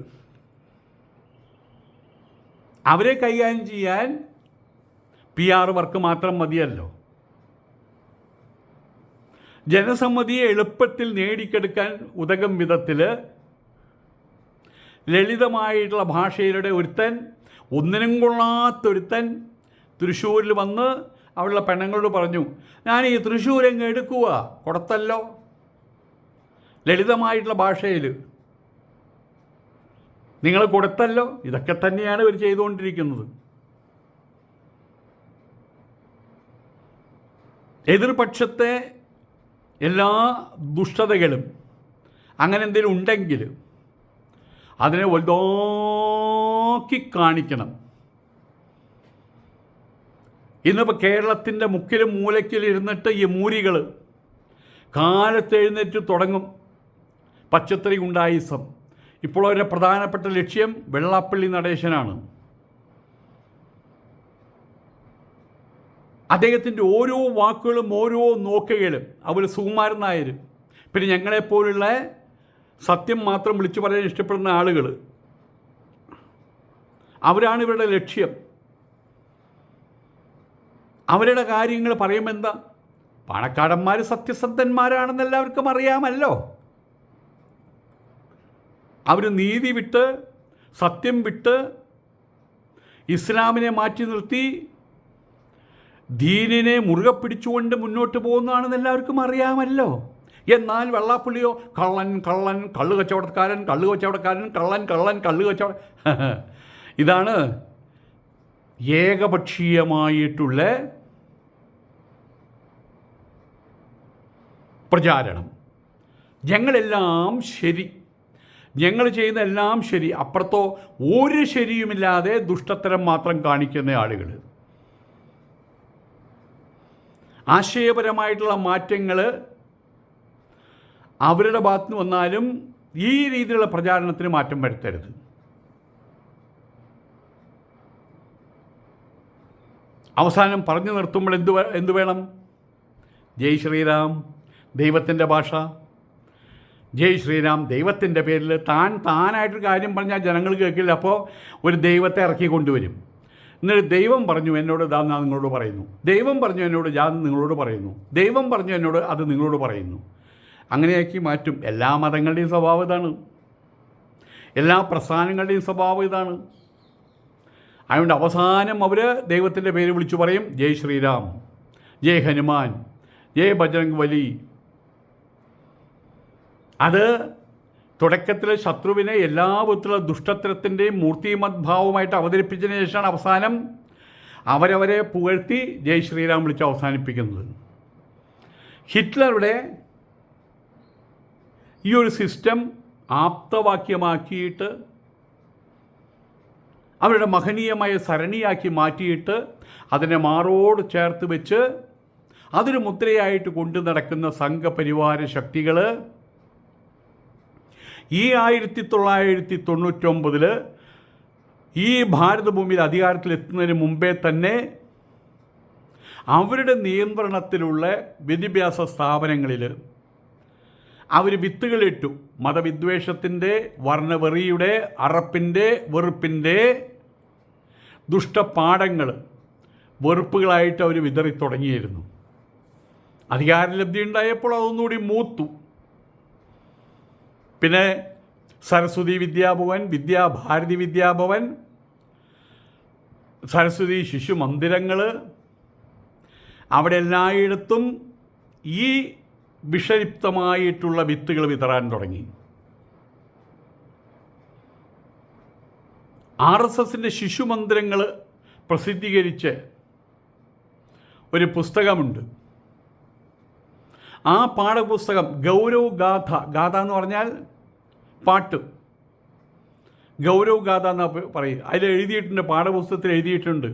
അവരെ കൈകാര്യം ചെയ്യാൻ PR വർക്ക് മാത്രം മതിയല്ലോ. ജനസമ്മതിയെ എളുപ്പത്തിൽ നേടിക്കെടുക്കാൻ ഉതകും വിധത്തിൽ ലളിതമായിട്ടുള്ള ഭാഷയിലൂടെ ഒന്നിനും കൊള്ളാത്തൊരുത്തൻ തൃശ്ശൂരിൽ വന്ന് അവിടെയുള്ള പെണ്ണുങ്ങളോട് പറഞ്ഞു, ഞാൻ ഈ തൃശ്ശൂരെങ്ങ് എടുക്കുക, കൊടുത്തല്ലോ. ലളിതമായിട്ടുള്ള ഭാഷയിൽ നിങ്ങൾ കൊടുത്തല്ലോ. ഇതൊക്കെ തന്നെയാണ് ഇവർ ചെയ്തുകൊണ്ടിരിക്കുന്നത്. എതിർപക്ഷത്തെ എല്ലാ ദുഷ്ടതകളും അങ്ങനെ എന്തെങ്കിലും ഉണ്ടെങ്കിൽ അതിനെ വലുതാക്കി കാണിക്കണം. ഇന്നിപ്പോൾ കേരളത്തിൻ്റെ മുക്കിലും മൂലയ്ക്കിലും ഇരുന്നിട്ട് ഈ മൂരികൾ കാലത്തെഴുന്നേറ്റ് തുടങ്ങും പച്ചത്തറി ഗുണ്ടായിസം. ഇപ്പോൾ അവരുടെ പ്രധാനപ്പെട്ട ലക്ഷ്യം വെള്ളാപ്പള്ളി നടേശനാണ്. അദ്ദേഹത്തിൻ്റെ ഓരോ വാക്കുകളും ഓരോ നോക്കുകളും അവർ സുകുമാരൻ നായർ, പിന്നെ ഞങ്ങളെപ്പോലുള്ള സത്യം മാത്രം വിളിച്ചു പറയാൻ ഇഷ്ടപ്പെടുന്ന ആളുകൾ, അവരാണ് ഇവരുടെ ലക്ഷ്യം. അവരുടെ കാര്യങ്ങൾ പറയുമ്പോൾ എന്താ, പാണക്കാടന്മാർ സത്യസന്ധന്മാരാണെന്ന് എല്ലാവർക്കും അറിയാമല്ലോ. അവർ നീതി വിട്ട് സത്യം വിട്ട് ഇസ്ലാമിനെ മാറ്റി നിർത്തി ദീനിനെ മുറുകെ പിടിച്ചുകൊണ്ട് മുന്നോട്ട് പോകുന്നതാണെന്ന് എല്ലാവർക്കും അറിയാമല്ലോ. എന്നാൽ വെള്ളാപ്പള്ളിയോ കള്ളൻ കള്ളൻ കള്ളു കച്ചവടക്കാരൻ കള്ളു കച്ചവടക്കാരൻ കള്ളൻ കള്ളൻ കള്ളു കച്ചവട ഇതാണ് ഏകപക്ഷീയമായിട്ടുള്ള പ്രചാരണം. ഞങ്ങളെല്ലാം ശരി, ഞങ്ങൾ ചെയ്യുന്ന എല്ലാം ശരി, അപ്പുറത്തോ ഒരു ശരിയുമില്ലാതെ ദുഷ്ടത്തരം മാത്രം കാണിക്കുന്ന ആളുകൾ. ആശയപരമായിട്ടുള്ള മാറ്റങ്ങൾ അവരുടെ ഭാഗത്ത് നിന്ന് വന്നാലും ഈ രീതിയിലുള്ള പ്രചാരണത്തിന് മാറ്റം വരുത്തരുത്. അവസാനം പറഞ്ഞു നിർത്തുമ്പോൾ എന്തു വേണം? ജയ് ശ്രീറാം, ദൈവത്തിൻ്റെ ഭാഷ. ജയ് ശ്രീറാം ദൈവത്തിൻ്റെ പേരിൽ താനായിട്ടൊരു കാര്യം പറഞ്ഞാൽ ജനങ്ങൾ കേൾക്കില്ല. അപ്പോൾ ഒരു ദൈവത്തെ ഇറക്കി കൊണ്ടുവരും. എന്നിട്ട് ദൈവം പറഞ്ഞു എന്നോട് ഇതാ ഞാൻ നിങ്ങളോട് പറയുന്നു, ദൈവം പറഞ്ഞു എന്നോട് ഞാൻ നിങ്ങളോട് പറയുന്നു, ദൈവം പറഞ്ഞു എന്നോട് അത് നിങ്ങളോട് പറയുന്നു. അങ്ങനെയാക്കി മാറ്റും. എല്ലാ മതങ്ങളുടെയും സ്വഭാവം ഇതാണ്, എല്ലാ പ്രസ്ഥാനങ്ങളുടെയും സ്വഭാവം ഇതാണ്. അതുകൊണ്ട് അവസാനം അവർ ദൈവത്തിൻ്റെ പേര് വിളിച്ചു പറയും, ജയ് ശ്രീറാം, ജയ് ഹനുമാൻ, ജയ് ബജ്രംഗ് ബലി. അത് തുടക്കത്തിൽ ശത്രുവിനെ എല്ലാ വിധത്തിലുള്ള ദുഷ്ടത്തരത്തിൻ്റെയും മൂർത്തിമദ്ഭാവമായിട്ട് അവതരിപ്പിച്ചതിന് ശേഷമാണ് അവസാനം അവരവരെ പുകഴ്ത്തി ജയ് ശ്രീറാം വിളിച്ച് അവസാനിപ്പിക്കുന്നത്. ഹിറ്റ്ലറുടെ ഈ ഒരു സിസ്റ്റം ആപ്തവാക്യമാക്കിയിട്ട് അവരുടെ മഹനീയമായ സരണിയാക്കി മാറ്റിയിട്ട് അതിനെ മാറോട് ചേർത്ത് വെച്ച് അതൊരു മുദ്രയായിട്ട് കൊണ്ടു നടക്കുന്ന സംഘപരിവാര ശക്തികൾ ഈ 1999 ഈ ഭാരതഭൂമിയിൽ അധികാരത്തിലെത്തുന്നതിന് മുമ്പേ തന്നെ അവരുടെ നിയന്ത്രണത്തിലുള്ള വിദ്യാഭ്യാസ സ്ഥാപനങ്ങളിൽ അവർ വിത്തുകളിട്ടു. മതവിദ്വേഷത്തിൻ്റെ, വർണ്ണവെറിയുടെ, അറപ്പിൻ്റെ, വെറുപ്പിൻ്റെ ദുഷ്ടപാഠങ്ങൾ വെറുപ്പുകളായിട്ട് അവർ വിതറി തുടങ്ങിയിരുന്നു. അധികാരലബ്ധി ഉണ്ടായപ്പോൾ അതൊന്നുകൂടി മൂത്തു. പിന്നെ സരസ്വതി വിദ്യാഭവൻ, ഭാരതി വിദ്യാഭവൻ, സരസ്വതി ശിശു മന്ദിരങ്ങൾ, അവിടെ എല്ലായിടത്തും ഈ വിഷലിപ്തമായിട്ടുള്ള വിത്തുകൾ വിതറാൻ തുടങ്ങി. RSSൻ്റെ ശിശുമന്ദിരങ്ങൾ പ്രസിദ്ധീകരിച്ച് ഒരു പുസ്തകമുണ്ട്. ആ പാഠപുസ്തകം ഗൗരവ് ഗാഥ, ഗാഥ എന്ന് പറഞ്ഞാൽ പാട്ട്, ഗൗരവ് ഗാഥ എന്ന് പറയും. അതിൽ എഴുതിയിട്ടുണ്ട്, പാഠപുസ്തകത്തിൽ എഴുതിയിട്ടുണ്ട്,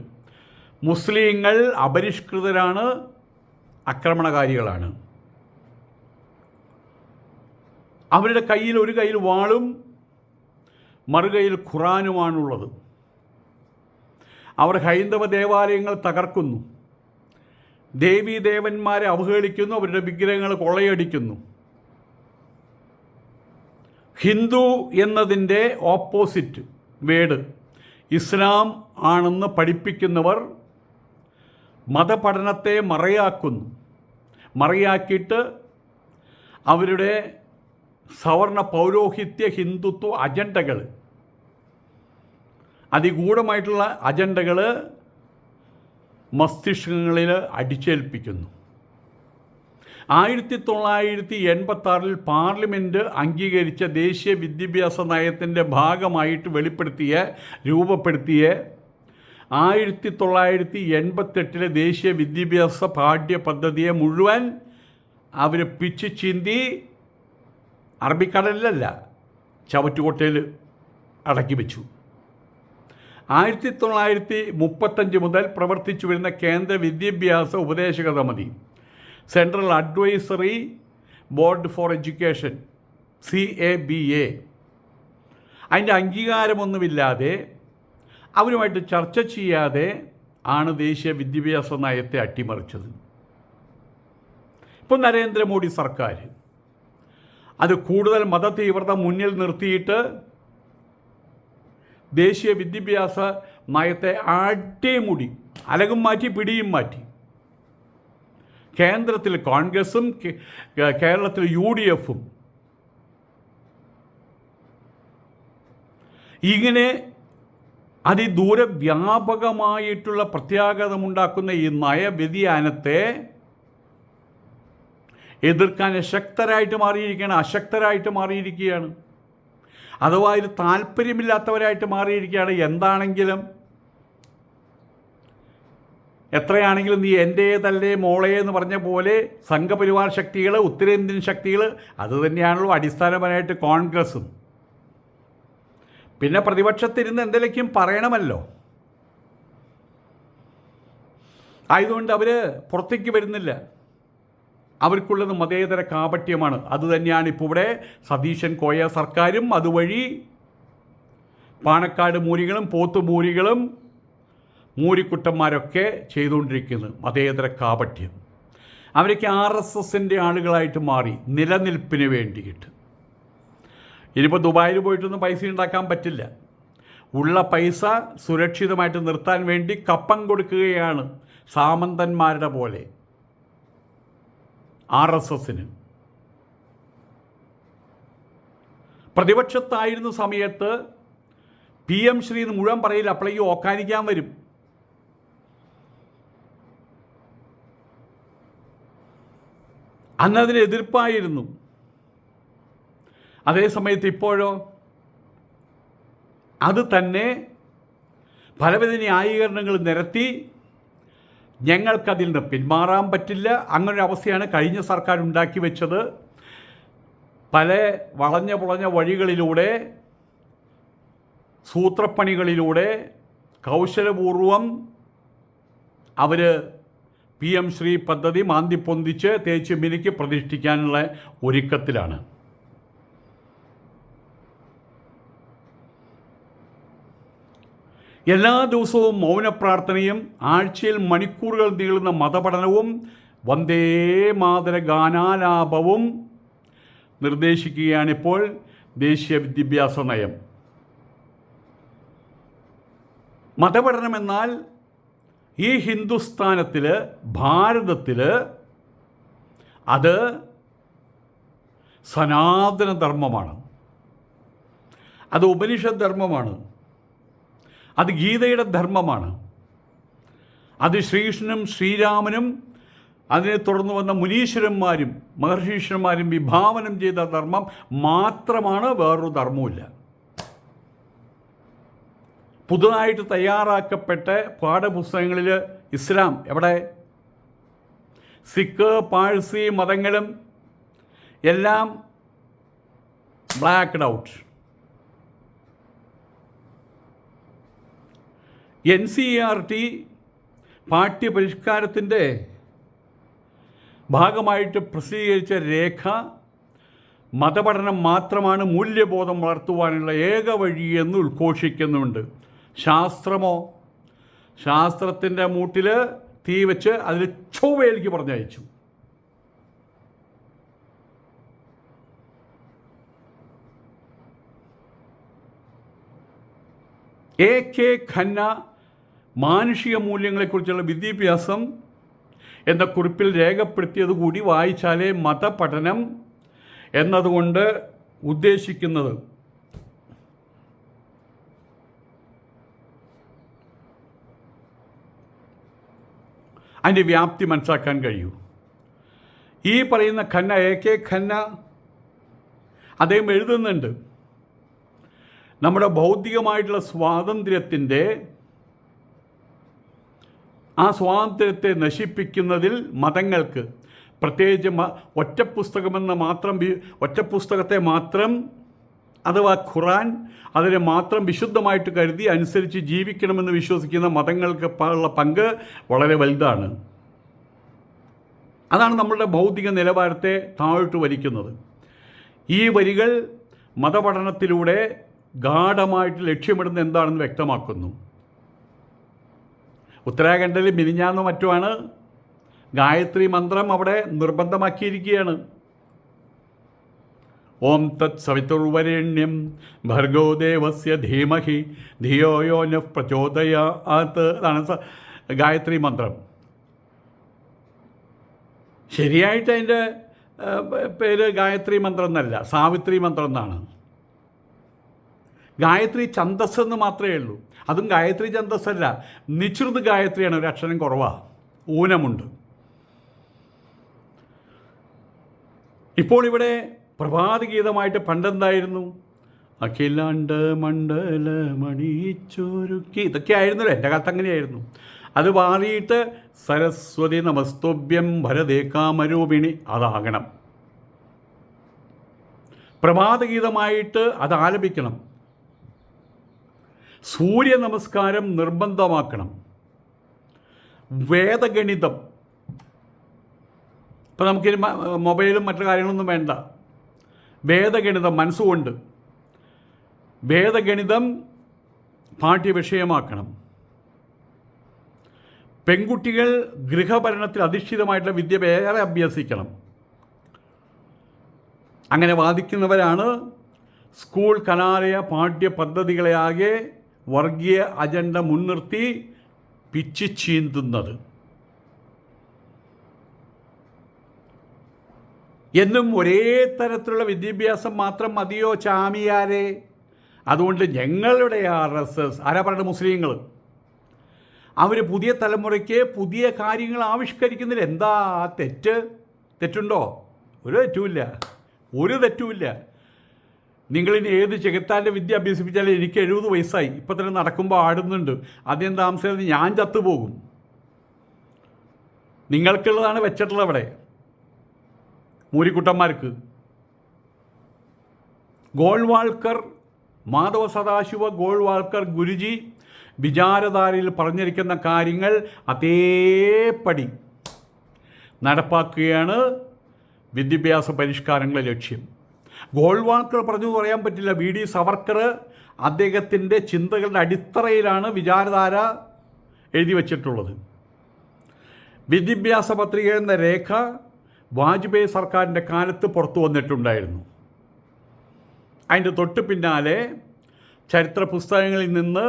മുസ്ലിങ്ങൾ അപരിഷ്കൃതരാണ്, ആക്രമണകാരികളാണ്. അവരുടെ കയ്യിൽ ഒരു കയ്യിൽ വാളും മറുകൈയിൽ ഖുറാനുമാണുള്ളത്. അവർ ഹൈന്ദവ ദേവാലയങ്ങൾ തകർക്കുന്നു, ദേവീദേവന്മാരെ അവഹേളിക്കുന്നു, അവരുടെ വിഗ്രഹങ്ങൾ കൊള്ളയടിക്കുന്നു. ഹിന്ദു എന്നതിൻ്റെ ഓപ്പോസിറ്റ് വേഡ് ഇസ്ലാം ആണെന്ന് പഠിപ്പിക്കുന്നവർ മതപഠനത്തെ മറയാക്കുന്നു. മറയാക്കിയിട്ട് അവരുടെ സവർണ പൗരോഹിത്യ ഹിന്ദുത്വ അജണ്ടകൾ, അതിഗൂഢമായിട്ടുള്ള അജണ്ടകൾ മസ്തിഷ്കങ്ങളിൽ അടിച്ചേൽപ്പിക്കുന്നു. 1986 പാർലമെൻറ്റ് അംഗീകരിച്ച ദേശീയ വിദ്യാഭ്യാസ നയത്തിൻ്റെ ഭാഗമായിട്ട് രൂപപ്പെടുത്തിയ 1988 ദേശീയ വിദ്യാഭ്യാസ പാഠ്യ പദ്ധതിയെ മുഴുവൻ അവർ പിച്ച് ചീന്തി അറബിക്കടലിലല്ല ചവറ്റുകൊട്ടയിൽ അടക്കി വെച്ചു. 1935 മുതൽ പ്രവർത്തിച്ചു വരുന്ന കേന്ദ്ര വിദ്യാഭ്യാസ ഉപദേശക സമിതി, central advisory board for education, CABA, അതിൻ്റെ അംഗീകാരമൊന്നുമില്ലാതെ അവരുമായിട്ട് ചർച്ച ചെയ്യാതെ ആണ് ദേശീയ വിദ്യാഭ്യാസ നയത്തെ അട്ടിമറിച്ചത്. ഇപ്പോൾ നരേന്ദ്രമോദി സർക്കാർ അത് കൂടുതൽ മതതീവ്രത മുന്നിൽ നിർത്തിയിട്ട് ദേശീയ വിദ്യാഭ്യാസ നയത്തെ അടിമുടി അലകും മാറ്റി പിടിയും മാറ്റി. കേന്ദ്രത്തിൽ കോൺഗ്രസും കേരളത്തിൽ UDFും ഇങ്ങനെ അതിദൂരവ്യാപകമായിട്ടുള്ള പ്രത്യാഘാതമുണ്ടാക്കുന്ന ഈ നയവ്യതിയാനത്തെ എതിർക്കാൻ അശക്തരായിട്ട് മാറിയിരിക്കുകയാണ്. അഥവാ ഇത് താല്പര്യമില്ലാത്തവരായിട്ട് മാറിയിരിക്കുകയാണ്. എന്താണെങ്കിലും എത്രയാണെങ്കിലും നീ എൻ്റേതല്ലേ മോളെ എന്ന് പറഞ്ഞ പോലെ സംഘപരിവാർ ശക്തികൾ, ഉത്തരേന്ത്യൻ ശക്തികൾ, അതുതന്നെയാണല്ലോ അടിസ്ഥാനപരമായിട്ട് കോൺഗ്രസും. പിന്നെ പ്രതിപക്ഷത്തിരുന്ന് എന്തെങ്കിലും പറയണമല്ലോ. ആയതുകൊണ്ട് അവർ പുറത്തേക്ക് വരുന്നില്ല. അവർക്കുള്ളത് മതേതര കാപട്യമാണ്. അതുതന്നെയാണ് ഇപ്പോൾ ഇവിടെ സതീശൻ കോയ സർക്കാരും അതുവഴി പാണക്കാട് മൂരികളും പോത്തുമൂരികളും മൂരിക്കുട്ടന്മാരൊക്കെ ചെയ്തുകൊണ്ടിരിക്കുന്നത്. മതേതര കാപട്യം. അവരൊക്കെ RSSൻ്റെ ആളുകളായിട്ട് മാറി നിലനിൽപ്പിന് വേണ്ടിയിട്ട്. ഇനിയിപ്പോൾ ദുബായിൽ പോയിട്ടൊന്നും പൈസ ഉണ്ടാക്കാൻ പറ്റില്ല. ഉള്ള പൈസ സുരക്ഷിതമായിട്ട് നിർത്താൻ വേണ്ടി കപ്പം കൊടുക്കുകയാണ് സാമന്തന്മാരുടെ പോലെ RSSന്. പ്രതിപക്ഷത്തായിരുന്ന സമയത്ത് PM ശ്രീ എന്ന് മുഴുവൻ പറയില്ല, അപ്പോഴേക്കും ഓക്കാനിക്കാൻ വരും. അന്നതിന് എതിർപ്പായിരുന്നു. അതേസമയത്ത് ഇപ്പോഴോ അത് തന്നെ പലവിധ ന്യായീകരണങ്ങൾ നിരത്തി ഞങ്ങൾക്കതിൽ നിന്ന് പിന്മാറാൻ പറ്റില്ല. അങ്ങനൊരു അവസ്ഥയാണ് കഴിഞ്ഞ സർക്കാർ ഉണ്ടാക്കി വെച്ചത്. പല വളഞ്ഞ പുളഞ്ഞ വഴികളിലൂടെ, സൂത്രപ്പണികളിലൂടെ കൗശലപൂർവം അവർ PM ശ്രീ പദ്ധതി മാന്തിപ്പൊന്തിച്ച് തേച്ച് മിനുക്കി പ്രതിഷ്ഠിക്കാനുള്ള ഒരുക്കത്തിലാണ്. എല്ലാ ദിവസവും മൗനപ്രാർത്ഥനയും ആഴ്ചയിൽ മണിക്കൂറുകൾ നീളുന്ന മതപഠനവും വന്ദേ മാതര ഗാനാലാപവും നിർദ്ദേശിക്കുകയാണിപ്പോൾ ദേശീയ വിദ്യാഭ്യാസ നയം. മതപഠനമെന്നാൽ ഈ ഹിന്ദുസ്ഥാനത്തിൽ, ഭാരതത്തിൽ അത് സനാതനധർമ്മമാണ്, അത് ഉപനിഷത് ധർമ്മമാണ്, അത് ഗീതയുടെ ധർമ്മമാണ്, അത് ശ്രീകൃഷ്ണനും ശ്രീരാമനും അതിനെ തുടർന്ന് വന്ന മുനീശ്വരന്മാരും മഹർഷീശ്വരന്മാരും വിഭാവനം ചെയ്ത ധർമ്മം മാത്രമാണ്. വേറൊരു ധർമ്മവുമില്ല. പുതുതായിട്ട് തയ്യാറാക്കപ്പെട്ട പാഠപുസ്തകങ്ങളിൽ ഇസ്ലാം എവിടെ? സിഖ്, പാഴ്സി മതങ്ങളും എല്ലാം ബ്ലാക്ക്ഡ് ഔട്ട്. NCERT പാഠ്യപരിഷ്കാരത്തിൻ്റെ ഭാഗമായിട്ട് പ്രസിദ്ധീകരിച്ച രേഖ മതപഠനം മാത്രമാണ് മൂല്യബോധം വളർത്തുവാനുള്ള ഏക വഴിയെന്ന് ഉദ്ഘോഷിക്കുന്നുണ്ട്. ശാസ്ത്രമോ? ശാസ്ത്രത്തിൻ്റെ മൂട്ടിൽ തീ വെച്ച് അതിൽ ചൊവ്വയിലേക്ക് പറഞ്ഞയച്ചു. AK ഖന്ന മാനുഷിക മൂല്യങ്ങളെക്കുറിച്ചുള്ള വിദ്യാഭ്യാസം എന്ന കുറിപ്പിൽ രേഖപ്പെടുത്തിയത് കൂടി വായിച്ചാലേ മതപഠനം എന്നതുകൊണ്ട് ഉദ്ദേശിക്കുന്നത് അതിൻ്റെ വ്യാപ്തി മനസ്സിലാക്കാൻ കഴിയൂ. ഈ പറയുന്ന ഖന്ന, AK ഖന്ന, അദ്ദേഹം എഴുതുന്നുണ്ട്, നമ്മുടെ ബൗദ്ധികമായിട്ടുള്ള സ്വാതന്ത്ര്യത്തിൻ്റെ ആ സ്വാതന്ത്ര്യത്തെ നശിപ്പിക്കുന്നതിൽ മതങ്ങൾക്ക്, പ്രത്യേകിച്ച് ഒറ്റപ്പുസ്തകത്തെ മാത്രം അഥവാ ഖുറാൻ അതിനെ മാത്രം വിശുദ്ധമായിട്ട് കരുതി അനുസരിച്ച് ജീവിക്കണമെന്ന് വിശ്വസിക്കുന്ന മതങ്ങൾക്ക് ഉള്ള പങ്ക് വളരെ വലുതാണ്. അതാണ് നമ്മളുടെ ബൗദ്ധിക നിലവാരത്തെ താഴോട്ട് വലിക്കുന്നത്. ഈ വരികൾ മതപഠനത്തിലൂടെ ഗാഢമായിട്ട് ലക്ഷ്യമിടുന്ന എന്താണെന്ന് വ്യക്തമാക്കുന്നു. ഉത്തരാഖണ്ഡിൽ മിനിഞ്ഞാന്നോ മറ്റുമാണ് ഗായത്രി മന്ത്രം അവിടെ നിർബന്ധമാക്കിയിരിക്കുകയാണ്. ഓം തത് സവിതുർവരേണ്യം ഭർഗോ ദേവസ്യ ധീമഹി ധിയോ യോ നഃ പ്രചോദയാത്. അതാണ് ഗായത്രി മന്ത്രം. ശരിയായിട്ട് അതിൻ്റെ പേര് ഗായത്രി മന്ത്രം എന്നല്ല, സാവിത്രി മന്ത്രം എന്നാണ്. ഗായത്രി ഛന്ദസ് എന്ന് മാത്രമേ ഉള്ളൂ. അതും ഗായത്രി ഛന്ദസ്സല്ല, നിശ്രുത് ഗായത്രിയാണ്, ഒരു അക്ഷരം കുറവാണ്, ഊനമുണ്ട്. ഇപ്പോൾ ഇവിടെ പ്രഭാതഗീതമായിട്ട് പണ്ടെന്തായിരുന്നു? അഖിലാണ്ട് മണ്ഡല മണിച്ചോരുക്കി, ഇതൊക്കെ ആയിരുന്നല്ലോ. എൻ്റെ കാലത്ത് അങ്ങനെയായിരുന്നു. അത് മാറിയിട്ട് സരസ്വതി നമസ്തുഭ്യം ഭരതേ കാമരൂപിണി അതാകണം. പ്രഭാതഗീതമായിട്ട് അത് ആലപിക്കണം. സൂര്യ നമസ്കാരം നിർബന്ധമാക്കണം. വേദഗണിതം, ഇപ്പം നമുക്കിനി മൊബൈലും മറ്റു കാര്യങ്ങളൊന്നും വേണ്ട. വേദഗണിതം മനസ്സുകൊണ്ട് വേദഗണിതം പാഠ്യവിഷയമാക്കണം. പെൺകുട്ടികൾ ഗൃഹഭരണത്തിൽ അധിഷ്ഠിതമായിട്ടുള്ള വിദ്യ വേറെ അഭ്യസിക്കണം. അങ്ങനെ വാദിക്കുന്നവരാണ് സ്കൂൾ കലാലയ പാഠ്യ പദ്ധതികളെയാകെ വർഗീയ അജണ്ട മുൻനിർത്തി പിച്ചി ചീന്തുന്നത്. എന്നും ഒരേ തരത്തിലുള്ള വിദ്യാഭ്യാസം മാത്രം മതിയോ ചാമിയാരെ? അതുകൊണ്ട് ഞങ്ങളുടെ RSS ആരാ പറയുന്നത്? മുസ്ലിങ്ങൾ. അവർ പുതിയ തലമുറയ്ക്ക് പുതിയ കാര്യങ്ങൾ ആവിഷ്കരിക്കുന്നില്ല. എന്താ തെറ്റുണ്ടോ? ഒരു തെറ്റുമില്ല. നിങ്ങളിനി ഏത് ചെകുത്താൻ്റെ വിദ്യ അഭ്യസിപ്പിച്ചാലും എനിക്ക് 70 വയസ്സായി, ഇപ്പം തന്നെ നടക്കുമ്പോൾ ആടുന്നുണ്ട്, ആദ്യം താമസിച്ചത് ഞാൻ ചത്തുപോകും. നിങ്ങൾക്കുള്ളതാണ് വെച്ചിട്ടുള്ളത് അവിടെ, മൂരിക്കുട്ടന്മാർക്ക്. ഗോൾവാൾക്കർ, മാധവ സദാശിവ ഗോൾവാൾക്കർ ഗുരുജി വിചാരധാരയിൽ പറഞ്ഞിരിക്കുന്ന കാര്യങ്ങൾ അതേപടി നടപ്പാക്കുകയാണ് വിദ്യാഭ്യാസ പരിഷ്കാരങ്ങളുടെ ലക്ഷ്യം. ഗോൾവാൾക്കർ പറഞ്ഞു പറയാൻ പറ്റില്ല. VD സവർക്കർ അദ്ദേഹത്തിൻ്റെ ചിന്തകളുടെ അടിത്തറയിലാണ് വിചാരധാര എഴുതി വച്ചിട്ടുള്ളത്. വിദ്യാഭ്യാസ പത്രിക എന്ന രേഖ വാജ്പേയി സർക്കാരിൻ്റെ കാലത്ത് പുറത്തു വന്നിട്ടുണ്ടായിരുന്നു. അതിൻ്റെ തൊട്ട് പിന്നാലെ ചരിത്ര പുസ്തകങ്ങളിൽ നിന്ന്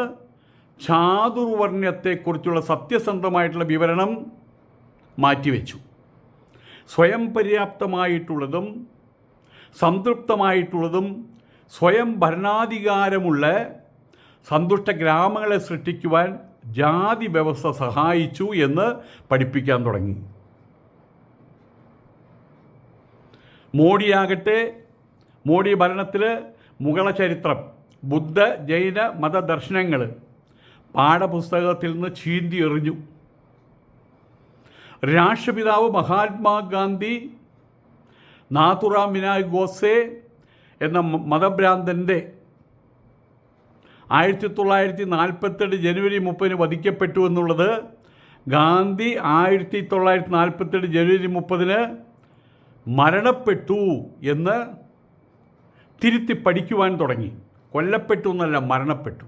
ചാതുർവർണ്ണയത്തെക്കുറിച്ചുള്ള സത്യസന്ധമായിട്ടുള്ള വിവരണം മാറ്റിവെച്ചു. സ്വയം പര്യാപ്തമായിട്ടുള്ളതും സംതൃപ്തമായിട്ടുള്ളതും സ്വയം ഭരണാധികാരമുള്ള സന്തുഷ്ട ഗ്രാമങ്ങളെ സൃഷ്ടിക്കുവാൻ ജാതി വ്യവസ്ഥ സഹായിച്ചു എന്ന് പഠിപ്പിക്കാൻ തുടങ്ങി. മോഡിയാകട്ടെ, മോഡി ഭരണത്തിൽ മുഗള ചരിത്രം, ബുദ്ധ ജൈന മതദർശനങ്ങൾ പാഠപുസ്തകത്തിൽ നിന്ന് ചീന്തി എറിഞ്ഞു. രാഷ്ട്രപിതാവ് മഹാത്മാഗാന്ധി നാഥുറാം വിനായക് ഗോഡ്സെ എന്ന മതഭ്രാന്തൻ്റെ 1947 ജനുവരി 30 വധിക്കപ്പെട്ടു എന്നുള്ളത് ഗാന്ധി 1947 ജനുവരി 30 മരണപ്പെട്ടു എന്ന് തിരുത്തി പഠിക്കുവാൻ തുടങ്ങി. കൊല്ലപ്പെട്ടു എന്നല്ല, മരണപ്പെട്ടു.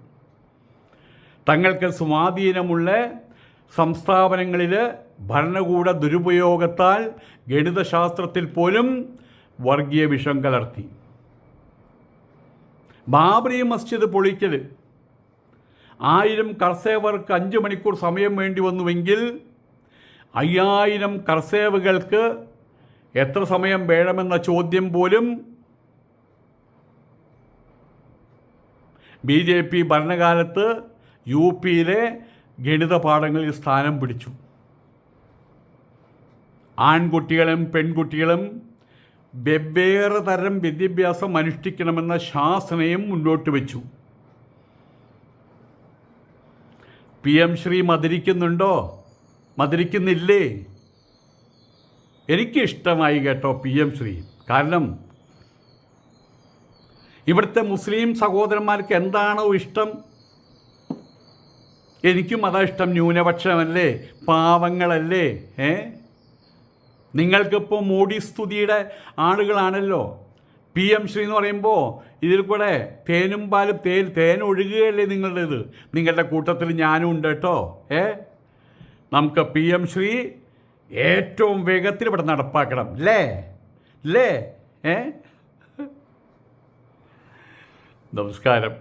തങ്ങൾക്ക് സ്വാധീനമുള്ള സംസ്ഥാപനങ്ങളിൽ ഭരണകൂട ദുരുപയോഗത്താൽ ഗണിതശാസ്ത്രത്തിൽ പോലും വർഗീയ വിഷം കലർത്തി. ബാബറി മസ്ജിദ് പൊളിക്കൽ 1000 കർസേവർക്ക് 5 മണിക്കൂർ സമയം വേണ്ടി വന്നുവെങ്കിൽ 5000 കർസേവകൾക്ക് എത്ര സമയം വേണമെന്ന ചോദ്യം പോലും BJP ഭരണകാലത്ത് UPയിലെ ഗണിത പാഠങ്ങളിൽ സ്ഥാനം പിടിച്ചു. ആൺകുട്ടികളും പെൺകുട്ടികളും വെവ്വേറെ തരം വിദ്യാഭ്യാസം അനുഷ്ഠിക്കണമെന്ന ശാസനയും മുന്നോട്ട് വെച്ചു. PM ശ്രീ മധുരിക്കുന്നുണ്ടോ? മധുരിക്കുന്നില്ലേ? എനിക്കിഷ്ടമായി കേട്ടോ PM ശ്രീ. കാരണം ഇവിടുത്തെ മുസ്ലിം സഹോദരന്മാർക്ക് എന്താണോ ഇഷ്ടം, എനിക്കും അതാ ഇഷ്ടം. ന്യൂനപക്ഷമല്ലേ, പാവങ്ങളല്ലേ. നിങ്ങൾക്കിപ്പോൾ മോഡി സ്തുതിയുടെ ആളുകളാണല്ലോ. PM ശ്രീ എന്ന് പറയുമ്പോൾ ഇതിൽ കൂടെ തേനും പാലും തേൻ ഒഴുകുകയല്ലേ നിങ്ങളുടേത്. നിങ്ങളുടെ കൂട്ടത്തിൽ ഞാനും ഉണ്ട് കേട്ടോ. നമുക്ക് PM ശ്രീ ഏറ്റവും വേഗത്തിൽ ഇവിടെ നടപ്പാക്കണം. ലേ നമസ്കാരം.